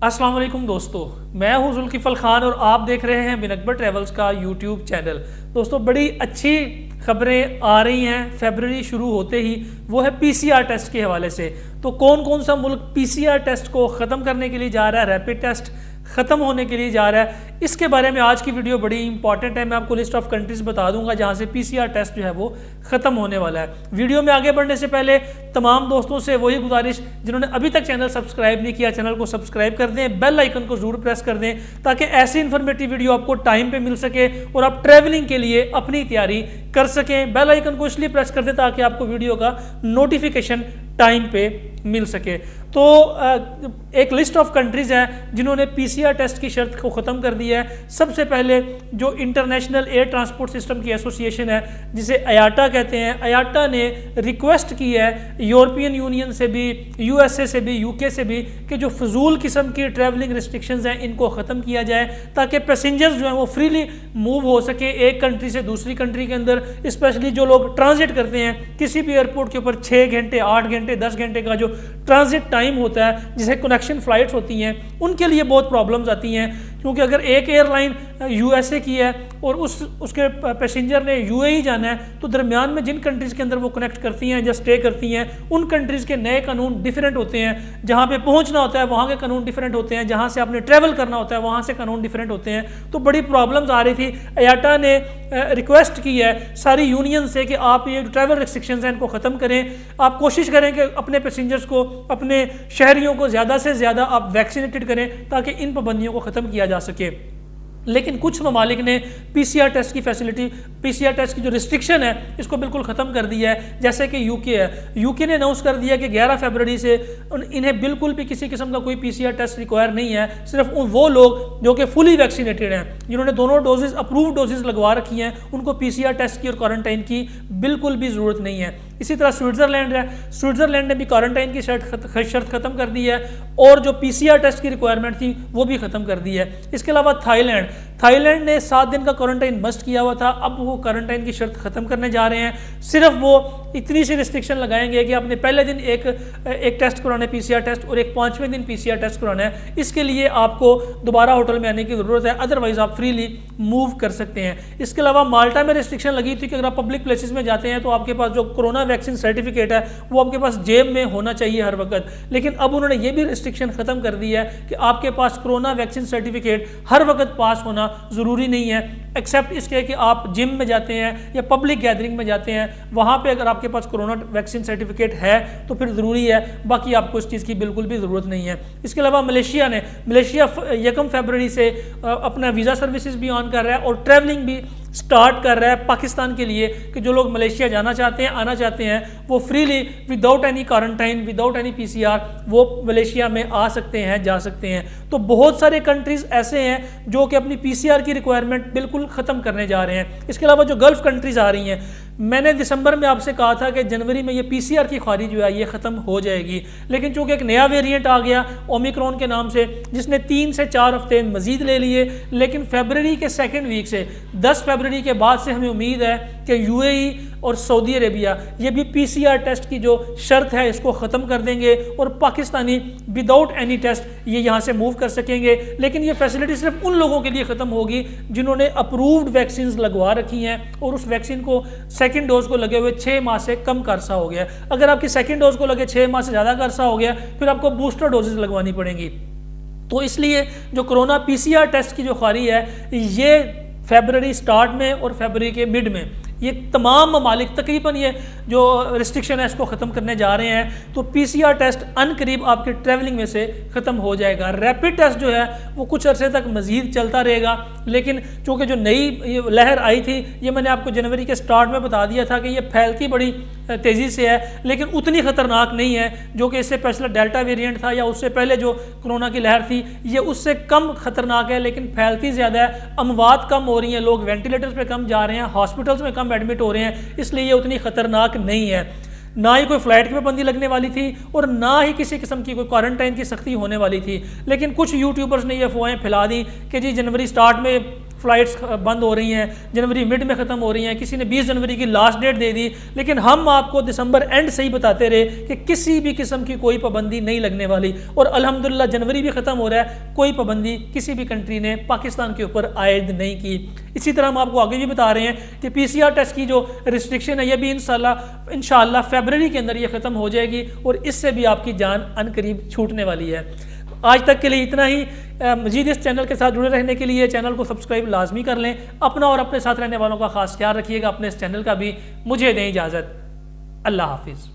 अस्सलाम वालेकुम दोस्तों, मैं हूं जुल्किफल खान और आप देख रहे हैं बिन अकबर ट्रैवल्स का यूट्यूब चैनल। दोस्तों, बड़ी अच्छी खबरें आ रही हैं फरवरी शुरू होते ही, वो है पीसीआर टेस्ट के हवाले से। तो कौन कौन सा मुल्क पीसीआर टेस्ट को ख़त्म करने के लिए जा रहा है, रैपिड टेस्ट ख़त्म होने के लिए जा रहा है, इसके बारे में आज की वीडियो बड़ी इंपॉर्टेंट है। मैं आपको लिस्ट ऑफ कंट्रीज़ बता दूंगा जहां से पीसीआर टेस्ट जो है वो ख़त्म होने वाला है। वीडियो में आगे बढ़ने से पहले तमाम दोस्तों से वही गुजारिश, जिन्होंने अभी तक चैनल सब्सक्राइब नहीं किया, चैनल को सब्सक्राइब कर दें, बेल आइकन को जरूर प्रेस कर दें ताकि ऐसी इन्फॉर्मेटिव वीडियो आपको टाइम पे मिल सके और आप ट्रैवलिंग के लिए अपनी तैयारी कर सकें। बेल आइकन को इसलिए प्रेस कर दें ताकि आपको वीडियो का नोटिफिकेशन टाइम पे मिल सके। तो एक लिस्ट ऑफ कंट्रीज़ हैं जिन्होंने पीसीआर टेस्ट की शर्त को ख़त्म कर दिया है। सबसे पहले जो इंटरनेशनल एयर ट्रांसपोर्ट सिस्टम की एसोसिएशन है, जिसे आयाटा कहते हैं, आयाटा ने रिक्वेस्ट की है यूरोपियन यूनियन से भी, यूएसए से भी, यूके से भी कि जो फजूल किस्म की ट्रैवलिंग रिस्ट्रिक्शंस हैं इनको ख़त्म किया जाए ताकि पैसेंजर्स जो हैं वो फ्रीली मूव हो सके एक कंट्री से दूसरी कंट्री के अंदर। स्पेशली जो लोग ट्रांजिट करते हैं किसी भी एयरपोर्ट के ऊपर 6 घंटे, 8 घंटे, 10 घंटे का जो ट्रांजिट टाइम होता है, जिसे कनेक्शन फ्लाइट्स होती हैं, उनके लिए बहुत प्रॉब्लम्स आती हैं। क्योंकि अगर एक एयरलाइन यूएसए की है और उसके पैसेंजर ने यूएई जाना है, तो दरमियान में जिन कंट्रीज़ के अंदर वो कनेक्ट करती हैं या स्टे करती हैं, उन कंट्रीज़ के नए कानून डिफरेंट होते हैं। जहाँ पे पहुँचना होता है वहाँ के कानून डिफरेंट होते हैं, जहाँ से आपने ट्रैवल करना होता है वहाँ से कानून डिफरेंट होते हैं। तो बड़ी प्रॉब्लम्स आ रही थी। आयाटा ने रिक्वेस्ट की है सारी यूनियन से कि आप ये ट्रैवल रिस्ट्रिक्शंस हैं इनको ख़त्म करें। आप कोशिश करें कि अपने पैसेंजर्स को, अपने शहरियों को ज़्यादा से ज़्यादा आप वैक्सीनेटेड करें ताकि इन पाबंदियों को ख़त्म किया जा सके। लेकिन कुछ ममालिक ने पीसीआर टेस्ट की फैसिलिटी, पीसीआर टेस्ट की जो रिस्ट्रिक्शन है इसको बिल्कुल ख़त्म कर दिया है। जैसे कि यूके है, यूके ने अनाउंस कर दिया कि 11 फरवरी से इन्हें बिल्कुल भी किसी किस्म का कोई पीसीआर टेस्ट रिक्वायर नहीं है। सिर्फ वो लोग जो कि फुली वैक्सीनेटेड हैं, जिन्होंने दोनों डोजेज, अप्रूव्ड डोजेज लगवा रखी हैं, उनको पीसीआर टेस्ट की और क्वारंटाइन की बिल्कुल भी ज़रूरत नहीं है। इसी तरह स्विट्ज़रलैंड है, स्विट्ज़रलैंड ने भी क्वारंटाइन की शर्त ख़त्म कर दी है और जो पीसीआर टेस्ट की रिक्वायरमेंट थी वो भी ख़त्म कर दी है। इसके अलावा थाईलैंड ने 7 दिन का क्वारंटाइन मस्ट किया हुआ था, अब वो क्वारंटाइन की शर्त ख़त्म करने जा रहे हैं। सिर्फ वो इतनी सी रिस्ट्रिक्शन लगाएंगे कि आपने पहले दिन एक टेस्ट कराना है, पीसीआर टेस्ट, और एक 5वें दिन पीसीआर टेस्ट कराना है। इसके लिए आपको दोबारा होटल में आने की ज़रूरत है, अदरवाइज़ आप फ्रीली मूव कर सकते हैं। इसके अलावा माल्टा में रिस्ट्रिक्शन लगी थी कि अगर आप पब्लिक प्लेसेस में जाते हैं तो आपके पास जो कोरोना वैक्सीन सर्टिफिकेट है वो आपके पास जेब में होना चाहिए हर वक्त। लेकिन अब उन्होंने ये भी रिस्ट्रिक्शन ख़त्म कर दी है कि आपके पास कोरोना वैक्सीन सर्टिफिकेट हर वक्त पास होना ज़रूरी नहीं है, एक्सेप्ट इसके कि आप जिम में जाते हैं या पब्लिक गैदरिंग में जाते हैं, वहाँ पे अगर आपके पास कोरोना वैक्सीन सर्टिफिकेट है तो फिर ज़रूरी है, बाकी आपको इस चीज़ की बिल्कुल भी ज़रूरत नहीं है। इसके अलावा मलेशिया 1 फरवरी से अपना वीज़ा सर्विसेज भी ऑन कर रहा है और ट्रैवलिंग भी स्टार्ट कर रहा है पाकिस्तान के लिए कि जो लोग मलेशिया जाना चाहते हैं, आना चाहते हैं, वो freely without any quarantine, without any PCR वो मलेशिया में आ सकते हैं, जा सकते हैं। तो बहुत सारे कंट्रीज़ ऐसे हैं जो कि अपनी पीसीआर की रिक्वायरमेंट बिल्कुल ख़त्म करने जा रहे हैं। इसके अलावा जो गल्फ़ कंट्रीज़ आ रही हैं, मैंने दिसंबर में आपसे कहा था कि जनवरी में ये पीसीआर की ख्वारी जो है ये ख़त्म हो जाएगी, लेकिन चूँकि एक नया वेरिएंट आ गया ओमिक्रॉन के नाम से, जिसने 3 से 4 हफ्ते मज़ीद ले लिए। लेकिन फरवरी के 2nd वीक से 10 फरवरी के बाद से हमें उम्मीद है कि यूएई और सऊदी अरेबिया ये भी पीसीआर टेस्ट की जो शर्त है इसको ख़त्म कर देंगे और पाकिस्तानी विदाउट एनी टेस्ट ये यहाँ से मूव कर सकेंगे। लेकिन ये फैसिलिटी सिर्फ उन लोगों के लिए ख़त्म होगी जिन्होंने अप्रूव्ड वैक्सीन लगवा रखी हैं और उस वैक्सीन को 2nd डोज को लगे हुए 6 माह से कम का अरसा हो गया। अगर आपकी 2nd डोज को लगे 6 माह से ज़्यादा का अरसा हो गया, फिर आपको बूस्टर डोजेज लगवानी पड़ेंगी। तो इसलिए जो कोरोना पीसीआर टेस्ट की जो ख्वारी है ये फरवरी स्टार्ट में और फरवरी के मिड में ये तमाम ममालिक तकरीबन ये जो रिस्ट्रिक्शन है इसको ख़त्म करने जा रहे हैं। तो पीसीआर टेस्ट अनकरीब आपके ट्रैवलिंग में से ख़त्म हो जाएगा। रैपिड टेस्ट जो है वो कुछ अरसे तक मज़ीद चलता रहेगा, लेकिन चूँकि जो नई लहर आई थी ये मैंने आपको जनवरी के स्टार्ट में बता दिया था कि ये फैलती बड़ी तेज़ी से है, लेकिन उतनी ख़तरनाक नहीं है जो कि इससे पिछला डेल्टा वेरिएंट था या उससे पहले जो कोरोना की लहर थी, ये उससे कम ख़तरनाक है, लेकिन फैलती ज़्यादा है। अमवात कम हो रही हैं, लोग वेंटिलेटर्स पे कम जा रहे हैं, हॉस्पिटल्स में कम एडमिट हो रहे हैं, इसलिए ये उतनी ख़तरनाक नहीं है। ना ही कोई फ्लाइट की पाबंदी लगने वाली थी और ना ही किसी किस्म की कोई क्वारंटाइन की सख्ती होने वाली थी। लेकिन कुछ यूट्यूबर्स ने ये अफवाहें फैला दी कि जी जनवरी स्टार्ट में फ़्लाइट्स बंद हो रही हैं, जनवरी मिड में ख़त्म हो रही हैं, किसी ने 20 जनवरी की लास्ट डेट दे दी, लेकिन हम आपको दिसंबर एंड से ही बताते रहे कि किसी भी किस्म की कोई पाबंदी नहीं लगने वाली। और अल्हम्दुलिल्लाह जनवरी भी ख़त्म हो रहा है, कोई पाबंदी किसी भी कंट्री ने पाकिस्तान के ऊपर आयद नहीं की। इसी तरह हम आपको आगे भी बता रहे हैं कि PCR टेस्ट की जो रिस्ट्रिक्शन है ये भी इंशाअल्लाह फरवरी के अंदर ये ख़त्म हो जाएगी और इससे भी आपकी जान अनकरीब छूटने वाली है। आज तक के लिए इतना ही। मजीद इस चैनल के साथ जुड़े रहने के लिए चैनल को सब्सक्राइब लाजमी कर लें। अपना और अपने साथ रहने वालों का खास ख्याल रखिएगा। अपने इस चैनल का भी मुझे दें इजाज़त। अल्लाह हाफिज़।